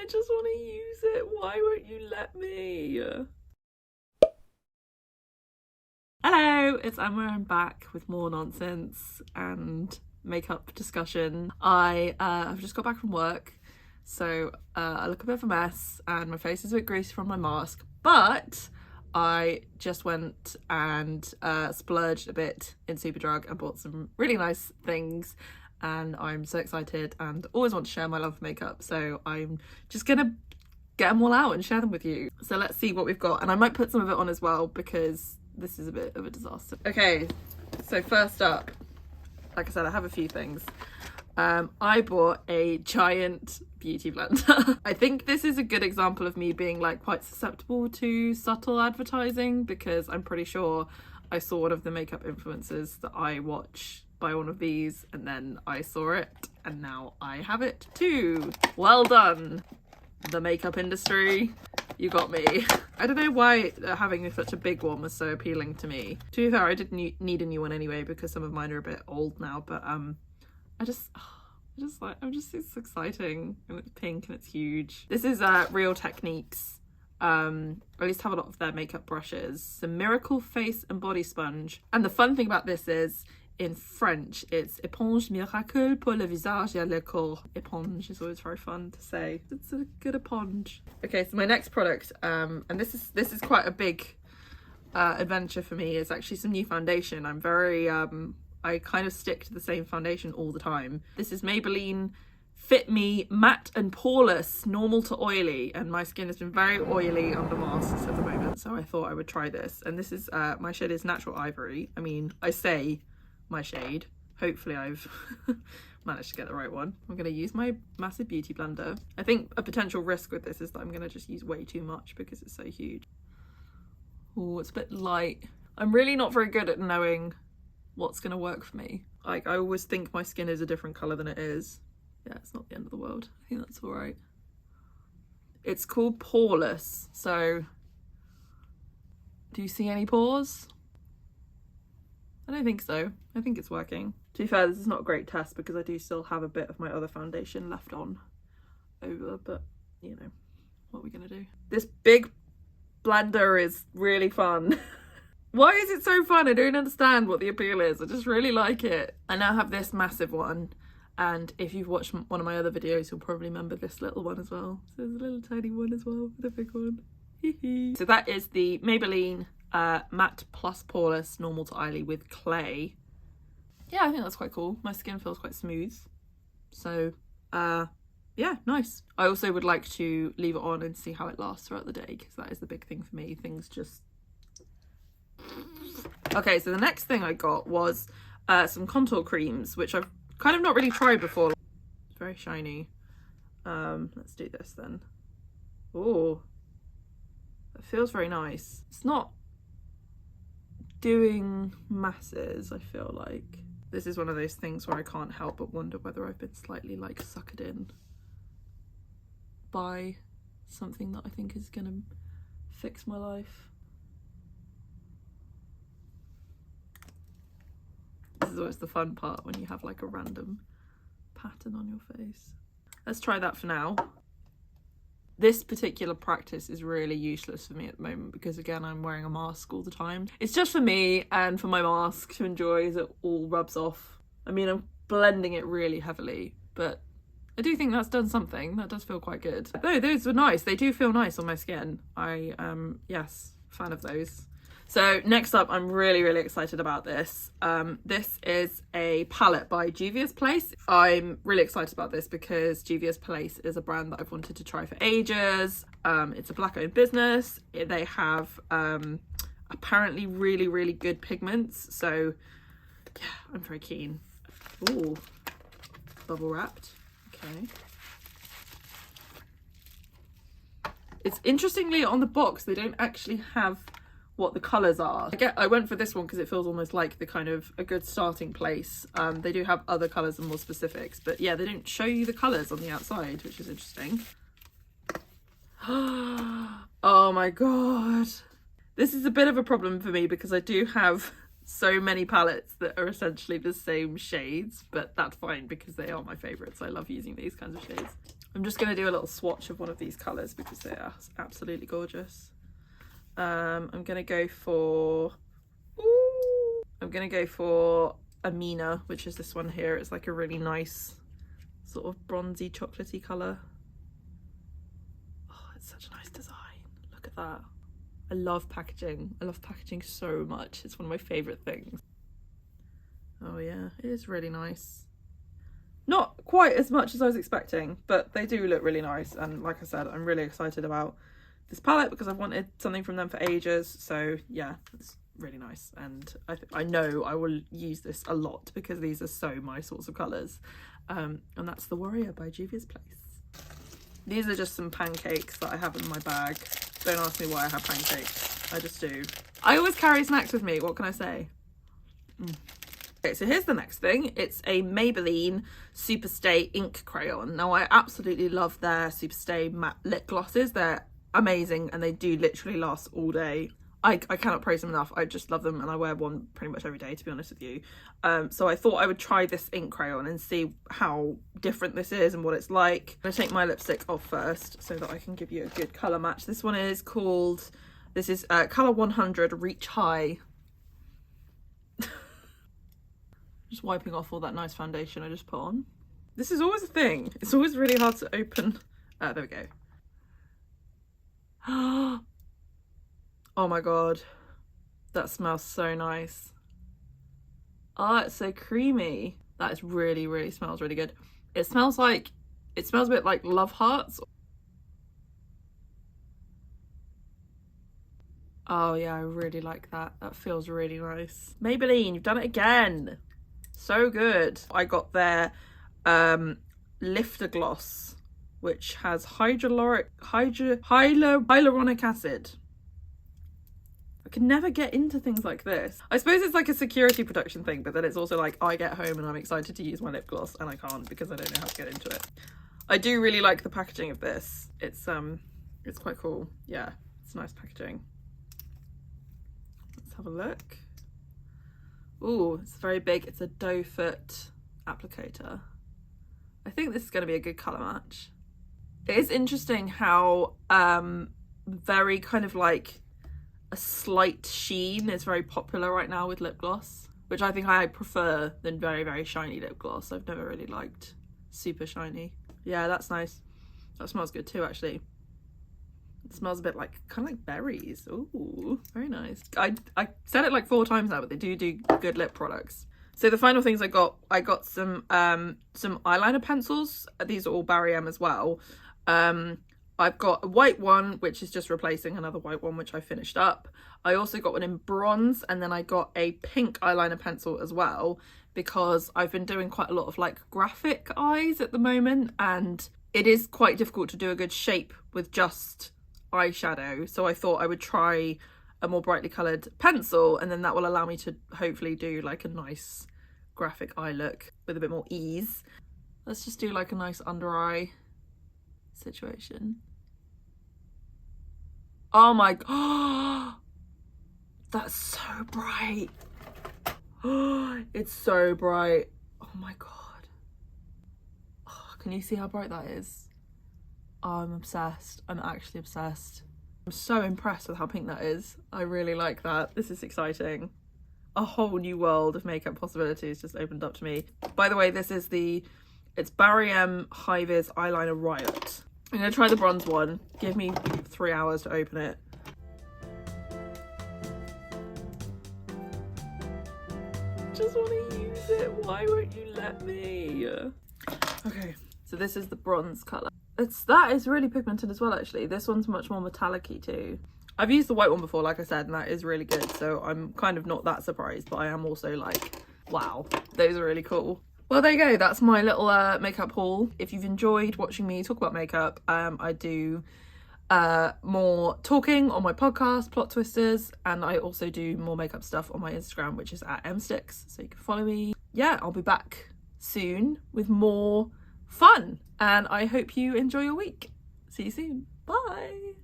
just want to use it. Why won't you let me? Hello, it's Emma. I'm back with more nonsense and makeup discussion. I've just got back from work, so I look a bit of a mess and my face is a bit greasy from my mask, but I just went and splurged a bit in Superdrug and bought some really nice things, and I'm so excited and always want to share my love for makeup, so I'm just gonna get them all out and share them with you. So let's see what we've got, and I might put some of it on as well because this is a bit of a disaster. Okay, so first up, like I said, I have a few things. I bought a giant beauty blender. I think this is a good example of me being like quite susceptible to subtle advertising, because I'm pretty sure I saw one of the makeup influencers that I watch buy one of these, and then I saw it and now I have it too. Well done, the makeup industry. You got me. I don't know why having such a big one was so appealing to me. To be fair, I didn't need a new one anyway because some of mine are a bit old now, but it's exciting, and it's pink and it's huge. This is Real Techniques. I used to have a lot of their makeup brushes. The Miracle Face and Body Sponge. And the fun thing about this is, in French, it's Éponge Miracle pour le visage et le corps. Éponge is always very fun to say. It's a good éponge. Okay, so my next product, and this is quite a big adventure for me, is actually some new foundation. I'm very, I kind of stick to the same foundation all the time. This is Maybelline fitME Matte and Poreless Normal to Oily, and my skin has been very oily under masks at the moment, so I thought I would try this. And this is, my shade is Natural Ivory. I mean, I say my shade. Hopefully I've managed to get the right one. I'm going to use my massive beauty blender. I think a potential risk with this is that I'm going to just use way too much because it's so huge. Oh, it's a bit light. I'm really not very good at knowing what's going to work for me. Like, I always think my skin is a different colour than it is. Yeah, it's not the end of the world. I think that's all right. It's called Poreless, so do you see any pores? I don't think so. I think it's working. To be fair, this is not a great test because I do still have a bit of my other foundation left on over, but you know, what are we gonna do? This big blender is really fun. Why is it so fun? I don't understand what the appeal is. I just really like it. I now have this massive one, and if you've watched one of my other videos, you'll probably remember this little one as well. So there's a little tiny one as well for the big one. So that is the Maybelline Matte Plus Poreless Normal to Oily with clay. Yeah, I think that's quite cool. My skin feels quite smooth, so yeah, nice. I also would like to leave it on and see how it lasts throughout the day, because that is the big thing for me. Things just... Okay, so the next thing I got was some contour creams, which I've kind of not really tried before. It's very shiny. Let's do this then. Oh, it feels very nice. It's not doing masses, I feel like. This is one of those things where I can't help but wonder whether I've been slightly like suckered in by something that I think is gonna fix my life. This is always the fun part, when you have like a random pattern on your face. Let's try that for now. This particular practice is really useless for me at the moment because, again, I'm wearing a mask all the time. It's just for me and for my mask to enjoy as it all rubs off. I mean, I'm blending it really heavily, but I do think that's done something. That does feel quite good. Though those were nice. They do feel nice on my skin. I yes, fan of those. So next up, I'm really, really excited about this. This is a palette by Juvia's Place. I'm really excited about this because Juvia's Place is a brand that I've wanted to try for ages. It's a Black-owned business. They have apparently really, really good pigments. So yeah, I'm very keen. Ooh, bubble wrapped. Okay. It's interestingly on the box, they don't actually have what the colours are. I went for this one because it feels almost like the kind of a good starting place. They do have other colours and more specifics, but yeah, they don't show you the colours on the outside, which is interesting. Oh my god. This is a bit of a problem for me because I do have so many palettes that are essentially the same shades, but that's fine because they are my favourites. I love using these kinds of shades. I'm just going to do a little swatch of one of these colours because they are absolutely gorgeous. I'm going to go for... Ooh, I'm going to go for Amina, which is this one here. It's like a really nice sort of bronzy chocolatey colour. Oh, it's such a nice design. Look at that. I love packaging. I love packaging so much. It's one of my favourite things. Oh yeah, it is really nice. Not quite as much as I was expecting, but they do look really nice. And like I said, I'm really excited about this palette because I've wanted something from them for ages. So yeah, it's really nice. And I know I will use this a lot because these are so my sorts of colours. And that's the Warrior by Juvia's Place. These are just some pancakes that I have in my bag. Don't ask me why I have pancakes. I just do. I always carry snacks with me. What can I say? Okay, so here's the next thing. It's a Maybelline Superstay ink crayon. Now, I absolutely love their Superstay matte lip glosses. They're amazing and they do literally last all day. I cannot praise them enough. I just love them and I wear one pretty much every day, to be honest with you. So I thought I would try this ink crayon and see how different this is and what it's like. I'm going to take my lipstick off first so that I can give you a good colour match. This one is called, this is colour 100 Reach High. Just wiping off all that nice foundation I just put on. This is always a thing. It's always really hard to open. There we go. Oh my god. That smells so nice. Oh, it's so creamy. That is really, really smells really good. It smells a bit like Love Hearts. Oh yeah, I really like that. That feels really nice. Maybelline, you've done it again. So good. I got their Lifter Gloss, which has hyaluronic acid. I can never get into things like this. I suppose it's like a security production thing, but then it's also like I get home and I'm excited to use my lip gloss and I can't because I don't know how to get into it. I do really like the packaging of this. It's quite cool. Yeah, it's nice packaging. Let's have a look. Ooh, it's very big. It's a doe foot applicator. I think this is going to be a good colour match. It is interesting how very kind of like a slight sheen is very popular right now with lip gloss, which I think I prefer than very, very shiny lip gloss. I've never really liked super shiny. Yeah, that's nice. That smells good too, actually. It smells a bit like, kind of like berries. Ooh, very nice. I said it like 4 times now, but they do good lip products. So the final things I got some eyeliner pencils. These are all Barry M as well. I've got a white one, which is just replacing another white one, which I finished up. I also got one in bronze, and then I got a pink eyeliner pencil as well, because I've been doing quite a lot of like graphic eyes at the moment, and it is quite difficult to do a good shape with just eyeshadow. So I thought I would try a more brightly coloured pencil, and then that will allow me to hopefully do like a nice graphic eye look with a bit more ease. Let's just do like a nice under eye situation. Oh my god, that's so bright. It's so bright. Oh my god. Oh, can you see how bright that is? Oh, I'm obsessed. I'm actually obsessed. I'm so impressed with how pink that is. I really like that. This is exciting. A whole new world of makeup possibilities just opened up to me. By the way, this is it's Barry M High Vis Eyeliner Riot. I'm going to try the bronze one. Give me 3 hours to open it. Just want to use it. Why won't you let me? Okay, so this is the bronze colour. That is really pigmented as well, actually. This one's much more metallic-y too. I've used the white one before, like I said, and that is really good. So I'm kind of not that surprised, but I am also like, wow, those are really cool. Well, there you go. That's my little makeup haul. If you've enjoyed watching me talk about makeup, I do more talking on my podcast, Plot Twisters, and I also do more makeup stuff on my Instagram, which is at msticks, so you can follow me. Yeah, I'll be back soon with more fun, and I hope you enjoy your week. See you soon. Bye.